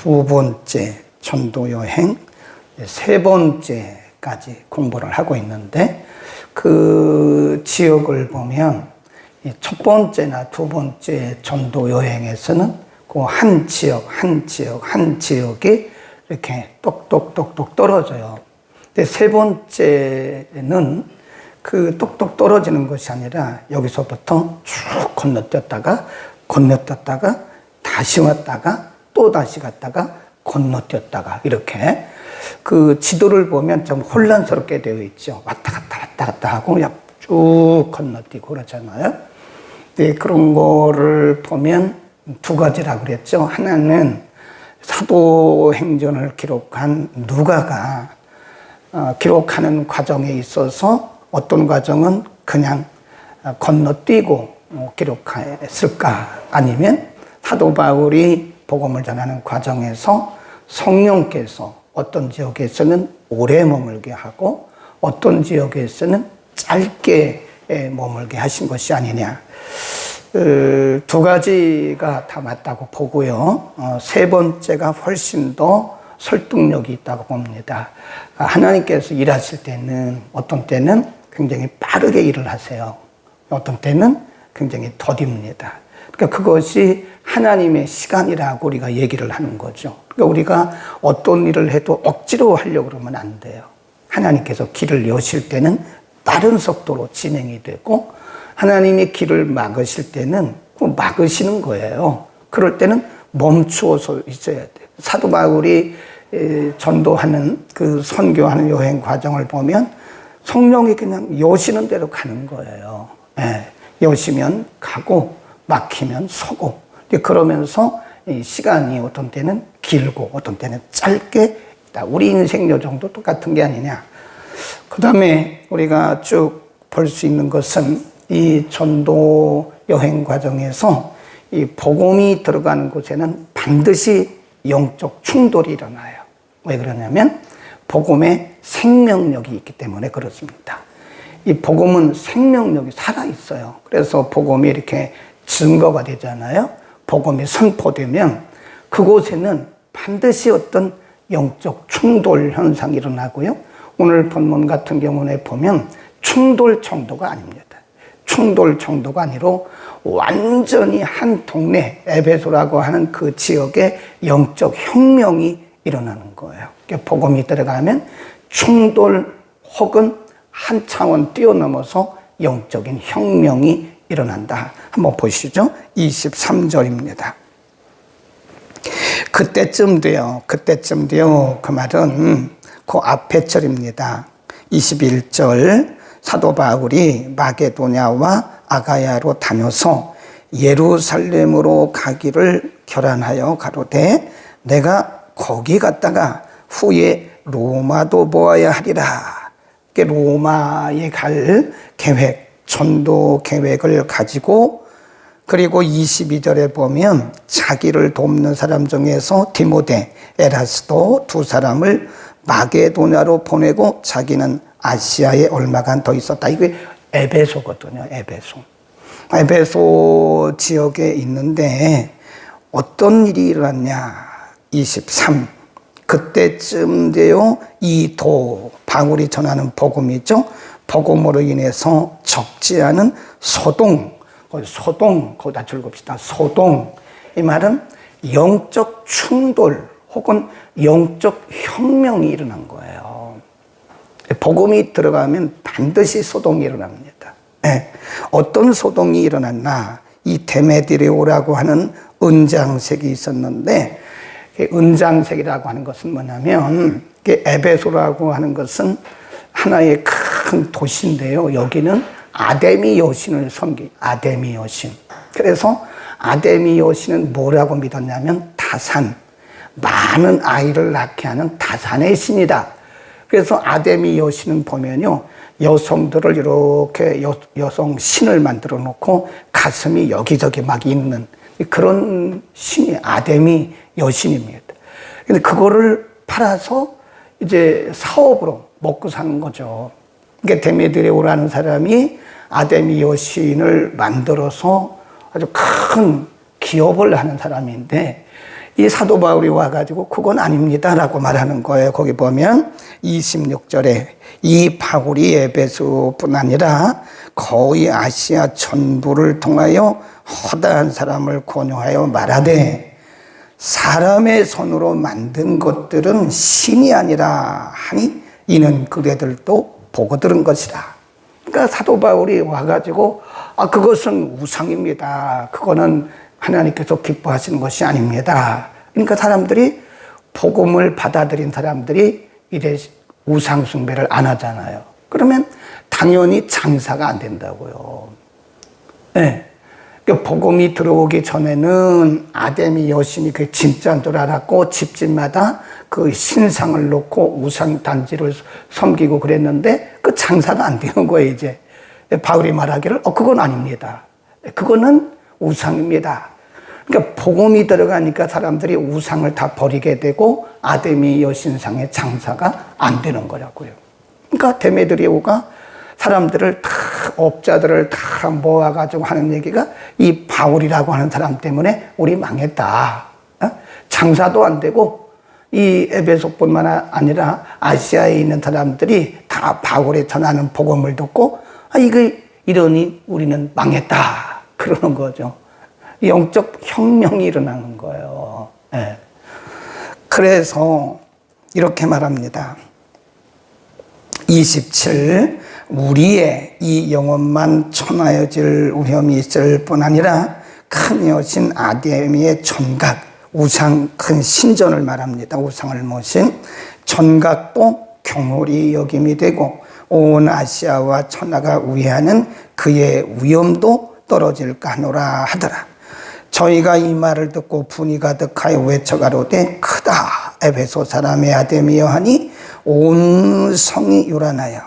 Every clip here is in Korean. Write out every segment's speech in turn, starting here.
두 번째 전도 여행, 세 번째까지 공부를 하고 있는데, 그 지역을 보면 첫 번째나 두 번째 전도 여행에서는 그 한 지역, 한 지역, 한 지역이 이렇게 똑똑똑똑 떨어져요. 근데 세 번째는 그 똑똑 떨어지는 것이 아니라 여기서부터 쭉 건너뛰었다가 다시 왔다가 또 다시 갔다가 건너뛰었다가 이렇게 그 지도를 보면 좀 혼란스럽게 되어 있죠. 왔다 갔다 하고 그냥 쭉 건너뛰고 그러잖아요. 네, 그런 거를 보면 두 가지라고 그랬죠. 하나는 사도행전을 기록한 누가가 기록하는 과정에 있어서 어떤 과정은 그냥 건너뛰고 기록했을까, 아니면 사도 바울이 복음을 전하는 과정에서 성령께서 어떤 지역에서는 오래 머물게 하고 어떤 지역에서는 짧게 머물게 하신 것이 아니냐. 두 가지가 다 맞다고 보고요. 세 번째가 훨씬 더 설득력이 있다고 봅니다. 하나님께서 일하실 때는 어떤 때는 굉장히 빠르게 일을 하세요. 어떤 때는 굉장히 더딥니다. 그러니까 그것이 하나님의 시간이라고 우리가 얘기를 하는 거죠. 그러니까 우리가 어떤 일을 해도 억지로 하려고 그러면 안 돼요. 하나님께서 길을 여실 때는 빠른 속도로 진행이 되고, 하나님이 길을 막으실 때는 막으시는 거예요. 그럴 때는 멈추어서 있어야 돼요. 사도 바울이 전도하는 그 선교하는 여행 과정을 보면 성령이 그냥 여시는 대로 가는 거예요. 여시면 가고 막히면 서고, 그러면서 시간이 어떤 때는 길고 어떤 때는 짧게, 우리 인생요 정도 똑같은 게 아니냐. 그 다음에 우리가 쭉 볼 수 있는 것은 이 전도 여행 과정에서 이 복음이 들어가는 곳에는 반드시 영적 충돌이 일어나요. 왜 그러냐면 복음에 생명력이 있기 때문에 그렇습니다. 이 복음은 생명력이 살아있어요. 그래서 복음이 이렇게 증거가 되잖아요. 복음이 선포되면 그곳에는 반드시 어떤 영적 충돌 현상이 일어나고요. 오늘 본문 같은 경우에 보면 충돌 정도가 아닙니다. 충돌 정도가 아니로 완전히 한 동네, 에베소라고 하는 그 지역에 영적 혁명이 일어나는 거예요. 복음이 들어가면 충돌 혹은 한 차원 뛰어넘어서 영적인 혁명이 일어난다. 한번 보시죠. 23절입니다. 그때쯤 돼요. 그 말은 그 앞에 절입니다. 21절. 사도 바울이 마게도냐와 아가야로 다녀서 예루살렘으로 가기를 결단하여 가로되 내가 거기 갔다가 후에 로마도 보아야 하리라. 로마에 갈 계획, 전도 계획을 가지고, 그리고 22절에 보면 자기를 돕는 사람 중에서 디모데, 에라스도 두 사람을 마게도냐로 보내고 자기는 아시아에 얼마간 더 있었다. 이게 에베소거든요. 에베소 지역에 있는데 어떤 일이 일어났냐. 23. 그때쯤 되어 이 바울이 전하는 복음이죠. 복음으로 인해서 적지 않은 소동, 거기다 줄겁시다. 소동. 이 말은 영적 충돌 혹은 영적 혁명이 일어난 거예요. 복음이 들어가면 반드시 소동이 일어납니다. 어떤 소동이 일어났나? 이 데메드리오라고 하는 은장색이 있었는데, 은장색이라고 하는 것은 뭐냐면, 에베소라고 하는 것은 하나의 큰 도시인데요. 여기는 아데미 여신을 아데미 여신. 그래서 아데미 여신은 뭐라고 믿었냐면 다산, 많은 아이를 낳게 하는 다산의 신이다. 그래서 아데미 여신은 보면요, 여성들을 이렇게 여성 신을 만들어 놓고 가슴이 여기저기 막 있는 그런 신이 아데미 여신입니다. 근데 그거를 팔아서 이제 사업으로 먹고 사는 거죠. 그러니까 데메드레오라는 사람이 아데미 여신을 만들어서 아주 큰 기업을 하는 사람인데, 이 사도 바울이 와가지고 그건 아닙니다라고 말하는 거예요. 거기 보면 26절에 이 바울이 에베소뿐 아니라 거의 아시아 전부를 통하여 허다한 사람을 권유하여 말하되 사람의 손으로 만든 것들은 신이 아니라 하니 이는 그대들도 보고 들은 것이라. 그러니까 사도 바울이 와가지고 그것은 우상입니다. 그거는 하나님께서 기뻐하시는 것이 아닙니다. 그러니까 사람들이 복음을 받아들인 사람들이 이래 우상 숭배를 안 하잖아요. 그러면 당연히 장사가 안 된다고요. 네. 그러니까 복음이 들어오기 전에는 아데미 여신이 그 진짜인 줄 알았고 집집마다 그 신상을 놓고 우상 단지를 섬기고 그랬는데 그 장사가 안 되는 거예요. 이제 바울이 말하기를 그건 아닙니다. 그거는 우상입니다. 그러니까 복음이 들어가니까 사람들이 우상을 다 버리게 되고 아데미 여신상의 장사가 안 되는 거라고요. 그러니까 데메드리오가 사람들을 다 업자들을 다 모아가지고 하는 얘기가 이 바울이라고 하는 사람 때문에 우리 망했다. 장사도 안 되고 이 에베소뿐만 아니라 아시아에 있는 사람들이 다 바울에 전하는 복음을 듣고 이러니 우리는 망했다. 그러는 거죠. 영적 혁명이 일어나는 거예요. 네. 그래서 이렇게 말합니다. 27 우리의 이 영혼만 천하여질 위험이 있을 뿐 아니라 큰 여신 아데미의 전각 우상 큰 신전을 말합니다. 우상을 모신 전각도 경홀히 여김이 되고 온 아시아와 천하가 우회하는 그의 위엄도 떨어질까 하노라 하더라. 저희가 이 말을 듣고 분이 가득하여 외쳐가로되 크다 에베소 사람의 아데미여 하니 온 성이 요란하여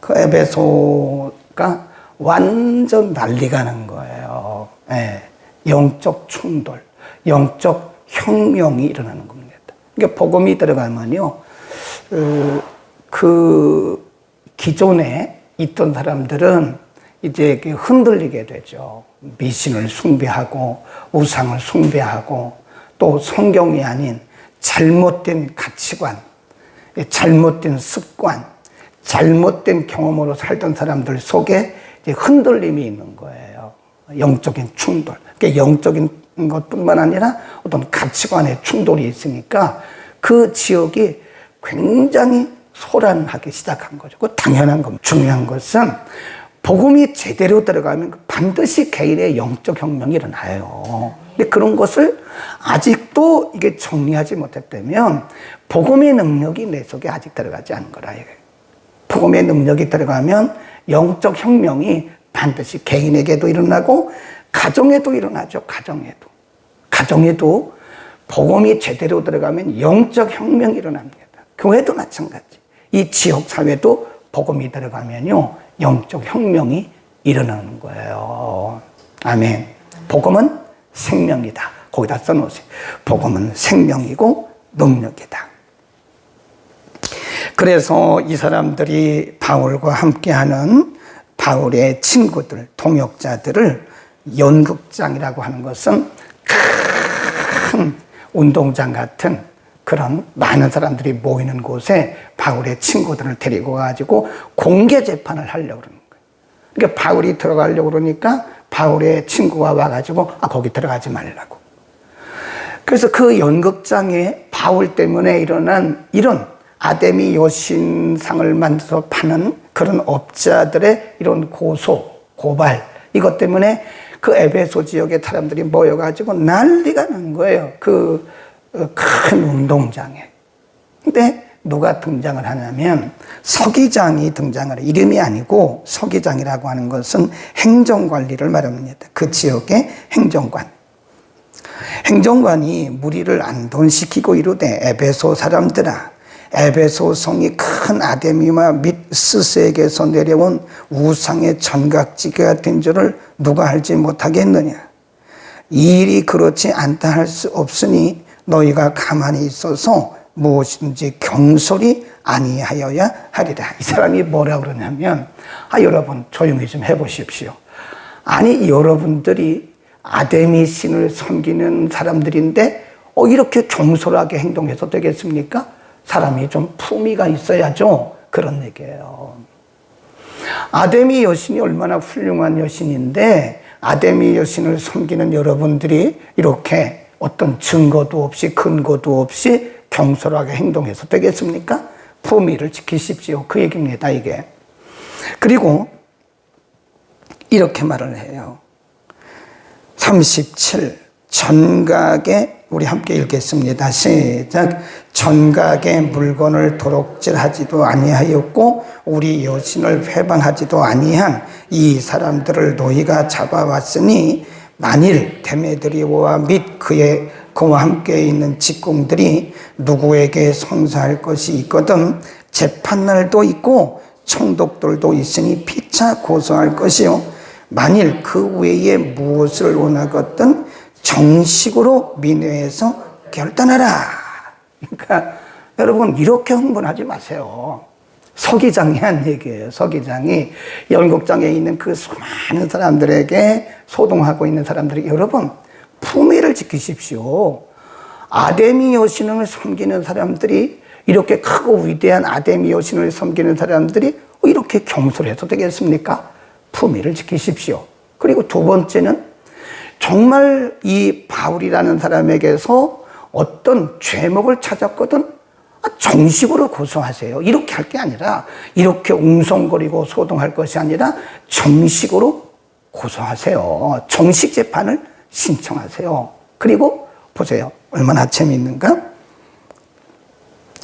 그 에베소가 완전 난리가 난 거예요. 네. 영적 충돌, 영적 혁명이 일어나는 겁니다. 그러니까 복음이 들어가면요, 그 기존에 있던 사람들은 이제 흔들리게 되죠. 미신을 숭배하고 우상을 숭배하고 또 성경이 아닌 잘못된 가치관, 잘못된 습관, 잘못된 경험으로 살던 사람들 속에 이제 흔들림이 있는 거예요. 영적인 충돌. 그러니까 영적인 것뿐만 아니라 어떤 가치관의 충돌이 있으니까 그 지역이 굉장히 소란하기 시작한 거죠. 그 당연한 겁니다. 중요한 것은 복음이 제대로 들어가면 반드시 개인의 영적 혁명이 일어나요. 근데 그런 것을 아직도 이게 정리하지 못했다면 복음의 능력이 내 속에 아직 들어가지 않은 거라. 복음의 능력이 들어가면 영적 혁명이 반드시 개인에게도 일어나고 가정에도 일어나죠. 가정에도 복음이 제대로 들어가면 영적 혁명이 일어납니다. 교회도 마찬가지. 이 지역 사회도 복음이 들어가면요 영적 혁명이 일어나는 거예요. 아멘. 복음은 생명이다. 거기다 써놓으세요. 복음은 생명이고 능력이다. 그래서 이 사람들이 바울과 함께하는 바울의 친구들, 동역자들을 연극장이라고 하는 것은 큰 운동장 같은 그런 많은 사람들이 모이는 곳에 바울의 친구들을 데리고 가지고 공개 재판을 하려고 그러는 거예요. 그러니까 바울이 들어가려고 그러니까 바울의 친구가 와가지고 거기 들어가지 말라고. 그래서 그 연극장에 바울 때문에 일어난 이런 아데미 여신상을 만들어서 파는 그런 업자들의 이런 고발 이것 때문에 그 에베소 지역의 사람들이 모여가지고 난리가 난 거예요. 그 큰 운동장에. 근데 누가 등장을 하냐면 서기장이 등장을 해요. 이름이 아니고 서기장이라고 하는 것은 행정관리를 말합니다. 그 지역의 행정관이 무리를 안돈시키고 이르되 에베소 사람들아 에베소 성이 큰 아데미와 및 스스에게서 내려온 우상의 전각지가 된 줄을 누가 알지 못하겠느냐. 이 일이 그렇지 않다 할 수 없으니 너희가 가만히 있어서 무엇인지 경솔히 아니하여야 하리라. 이 사람이 뭐라 그러냐면 여러분 조용히 좀 해보십시오. 아니 여러분들이 아데미 신을 섬기는 사람들인데 이렇게 겸손하게 행동해서 되겠습니까? 사람이 좀 품위가 있어야죠. 그런 얘기예요. 아데미 여신이 얼마나 훌륭한 여신인데 아데미 여신을 섬기는 여러분들이 이렇게 어떤 증거도 없이 근거도 없이 경솔하게 행동해서 되겠습니까? 품위를 지키십시오. 그 얘기입니다, 이게. 그리고 이렇게 말을 해요. 37. 전각에, 우리 함께 읽겠습니다. 시작. 전각에 물건을 도둑질하지도 아니하였고 우리 여신을 회방하지도 아니한 이 사람들을 너희가 잡아왔으니 만일 데메드리오와 및 그와 함께 있는 직공들이 누구에게 송사할 것이 있거든 재판날도 있고 총독들도 있으니 피차 고소할 것이요 만일 그 외에 무엇을 원하거든 정식으로 민회에서 결단하라. 그러니까 여러분 이렇게 흥분하지 마세요. 서기장이 한 얘기예요. 서기장이 연극장에 있는 그 수많은 사람들에게 소동하고 있는 사람들에게 여러분 품위를 지키십시오. 아데미 여신을 섬기는 사람들이 이렇게 크고 위대한 아데미 여신을 섬기는 사람들이 이렇게 경솔해서 되겠습니까? 품위를 지키십시오. 그리고 두 번째는 정말 이 바울이라는 사람에게서 어떤 죄목을 찾았거든 정식으로 고소하세요. 이렇게 할 게 아니라 이렇게 웅성거리고 소동할 것이 아니라 정식으로 고소하세요. 정식 재판을 신청하세요. 그리고 보세요. 얼마나 재미있는가?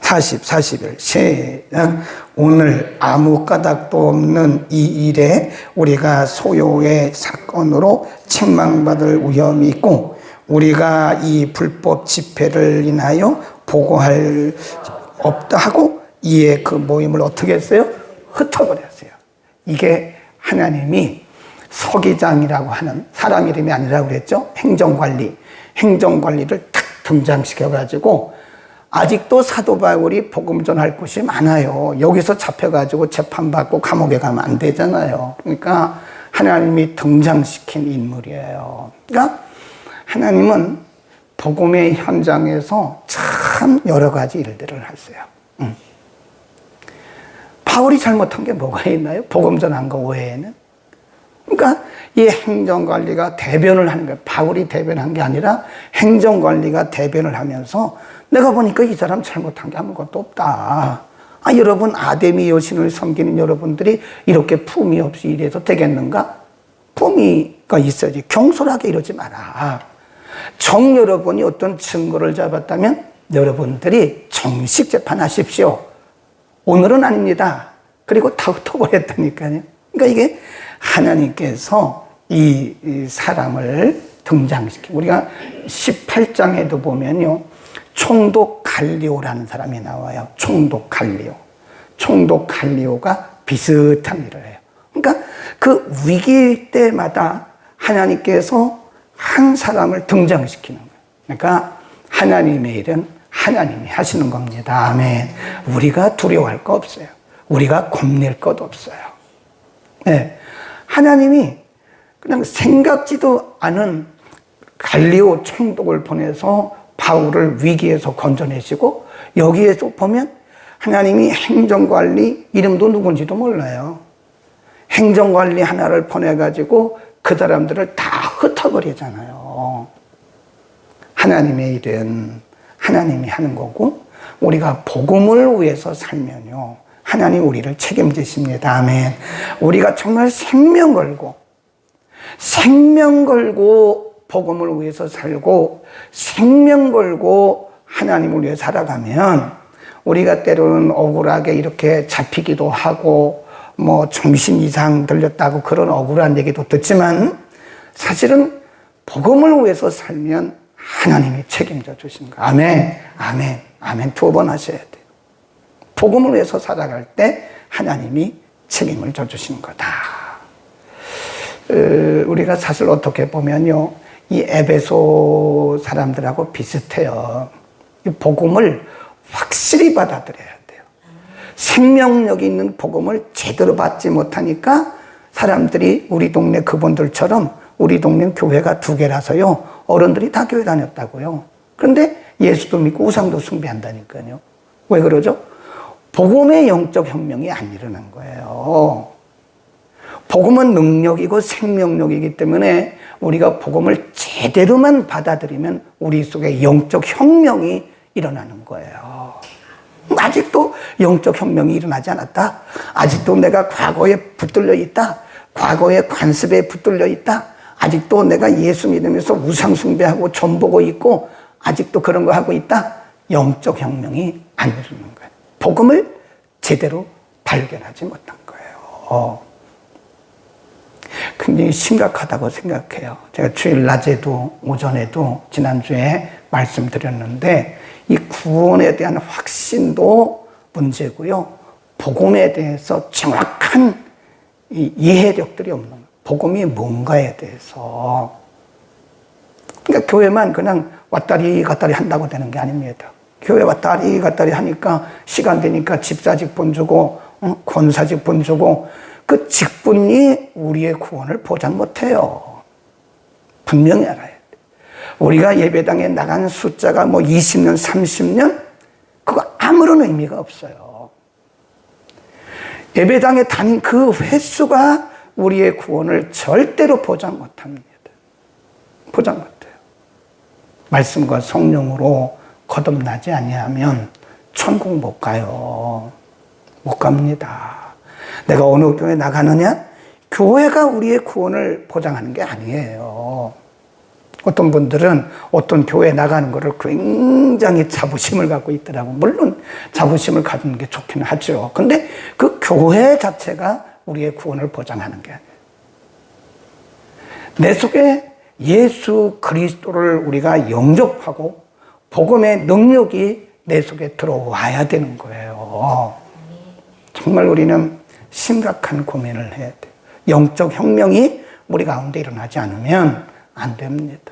41 시작. 오늘 아무 까닭도 없는 이 일에 우리가 소요의 사건으로 책망받을 위험이 있고 우리가 이 불법 집회를 인하여 보고할 없다 하고 이에 그 모임을 어떻게 했어요? 흩어버렸어요. 이게 하나님이 서기장이라고 하는 사람 이름이 아니라고 그랬죠? 행정관리를 탁 등장시켜가지고 아직도 사도 바울이 복음 전할 곳이 많아요. 여기서 잡혀가지고 재판받고 감옥에 가면 안 되잖아요. 그러니까 하나님이 등장시킨 인물이에요. 그러니까 하나님은 복음의 현장에서 참 여러 가지 일들을 하세요. 바울이 잘못한 게 뭐가 있나요? 복음 전한 거 외에는? 그러니까 이 행정관리가 대변을 하는 거예요. 바울이 대변한 게 아니라 행정관리가 대변을 하면서 내가 보니까 이 사람 잘못한 게 아무것도 없다. 여러분 아데미 여신을 섬기는 여러분들이 이렇게 품위 없이 이래서 되겠는가? 품위가 있어야지. 경솔하게 이러지 마라. 여러분이 어떤 증거를 잡았다면 여러분들이 정식 재판하십시오. 오늘은 아닙니다. 그리고 다 흩어버렸다니까요. 그러니까 이게 하나님께서 이 사람을 등장시키고 우리가 18장에도 보면요. 총독 갈리오라는 사람이 나와요. 총독 갈리오가 비슷한 일을 해요. 그러니까 그 위기 때마다 하나님께서 한 사람을 등장시키는 거예요. 그러니까 하나님의 일은 하나님이 하시는 겁니다. 아멘. 우리가 두려워할 거 없어요. 우리가 겁낼 것 없어요. 네. 하나님이 그냥 생각지도 않은 갈리오 총독을 보내서 바울을 위기에서 건져내시고 여기에서 보면 하나님이 행정관리 이름도 누군지도 몰라요. 행정관리 하나를 보내가지고 그 사람들을 다 흩어버리잖아요. 하나님의 일은 하나님이 하는 거고 우리가 복음을 위해서 살면요. 하나님 우리를 책임지십니다. 아멘. 우리가 정말 생명 걸고 복음을 위해서 살고 생명 걸고 하나님을 위해 살아가면 우리가 때로는 억울하게 이렇게 잡히기도 하고 뭐 정신 이상 들렸다고 그런 억울한 얘기도 듣지만 사실은 복음을 위해서 살면 하나님이 책임져 주신 거. 아멘. 아멘. 아멘. 2번 하셔야 돼요. 복음을 위해서 살아갈 때 하나님이 책임을 져 주시는 거다. 우리가 사실 어떻게 보면요. 이 에베소 사람들하고 비슷해요. 이 복음을 확실히 받아들여야 돼요. 생명력 있는 복음을 제대로 받지 못하니까 사람들이 우리 동네 그분들처럼 우리 동네 교회가 2개라서요. 어른들이 다 교회 다녔다고요. 그런데 예수도 믿고 우상도 숭배한다니까요. 왜 그러죠? 복음의 영적 혁명이 안 일어난 거예요. 복음은 능력이고 생명력이기 때문에 우리가 복음을 제대로만 받아들이면 우리 속에 영적 혁명이 일어나는 거예요. 아직도 영적 혁명이 일어나지 않았다. 아직도 내가 과거에 붙들려 있다. 과거의 관습에 붙들려 있다. 아직도 내가 예수 믿으면서 우상 숭배하고 점 보고 있고 아직도 그런 거 하고 있다. 영적 혁명이 안 일어나는 거예요. 복음을 제대로 발견하지 못한 거예요. 굉장히 심각하다고 생각해요. 제가 주일 낮에도 오전에도 지난주에 말씀드렸는데 이 구원에 대한 확신도 문제고요. 복음에 대해서 정확한 이해력들이 없는 거예요. 복음이 뭔가에 대해서. 그러니까 교회만 그냥 왔다리 갔다리 한다고 되는 게 아닙니다. 교회 왔다리 갔다리 하니까 시간 되니까 집사직분 주고 권사직분 주고 그 직분이 우리의 구원을 보장 못해요. 분명히 알아야 돼. 우리가 예배당에 나간 숫자가 뭐 20년, 30년 그거 아무런 의미가 없어요. 예배당에 다닌 그 횟수가 우리의 구원을 절대로 보장 못합니다. 보장 못해요. 말씀과 성령으로 거듭나지 아니하면 천국 못 가요. 못 갑니다. 내가 어느 교회 나가느냐? 교회가 우리의 구원을 보장하는 게 아니에요. 어떤 분들은 어떤 교회에 나가는 것을 굉장히 자부심을 갖고 있더라고. 물론 자부심을 가지는 게 좋긴 하죠. 근데 그 교회 자체가 우리의 구원을 보장하는 게 아니에요. 내 속에 예수 그리스도를 우리가 영접하고 복음의 능력이 내 속에 들어와야 되는 거예요. 정말 우리는 심각한 고민을 해야 돼요. 영적 혁명이 우리 가운데 일어나지 않으면 안 됩니다.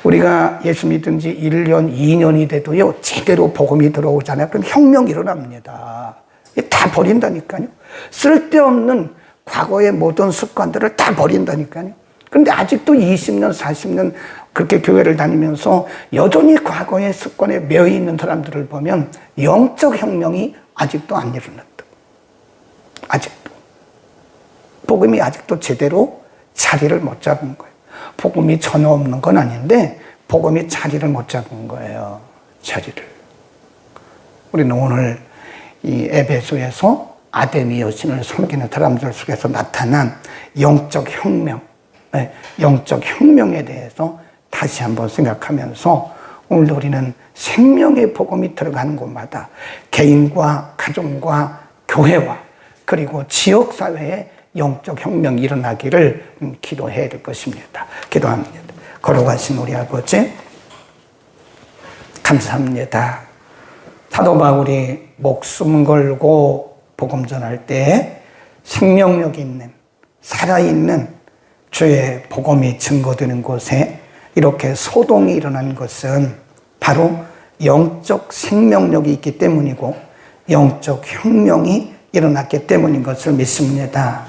우리가 예수 믿은 지 1년, 2년이 돼도요, 제대로 복음이 들어오잖아요. 그럼 혁명이 일어납니다. 다 버린다니까요. 쓸데없는 과거의 모든 습관들을 다 버린다니까요. 그런데 아직도 20년, 40년 그렇게 교회를 다니면서 여전히 과거의 습관에 매여 있는 사람들을 보면 영적 혁명이 아직도 안 일어났다. 아직도. 복음이 아직도 제대로 자리를 못 잡은 거예요. 복음이 전혀 없는 건 아닌데 복음이 자리를 못 잡은 거예요. 자리를. 우리는 오늘 이 에베소에서 아데미 여신을 섬기는 사람들 속에서 나타난 영적 혁명, 영적 혁명에 대해서 다시 한번 생각하면서 오늘 우리는 생명의 복음이 들어가는 곳마다 개인과 가정과 교회와 그리고 지역사회에 영적 혁명이 일어나기를 기도해야 될 것입니다. 기도합니다. 걸어가신 우리 아버지 감사합니다. 사도 바울이 목숨 걸고 복음 전할 때 생명력 있는 살아있는 주의 복음이 증거되는 곳에 이렇게 소동이 일어난 것은 바로 영적 생명력이 있기 때문이고 영적 혁명이 일어났기 때문인 것을 믿습니다.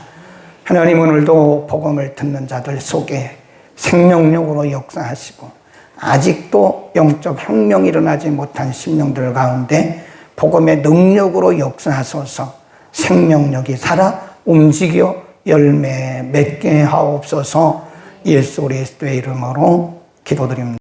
하나님 오늘도 복음을 듣는 자들 속에 생명력으로 역사하시고 아직도 영적 혁명이 일어나지 못한 심령들 가운데 복음의 능력으로 역사하소서 생명력이 살아 움직여 열매 맺게 하옵소서. 예수 그리스도의 이름으로 기도드립니다.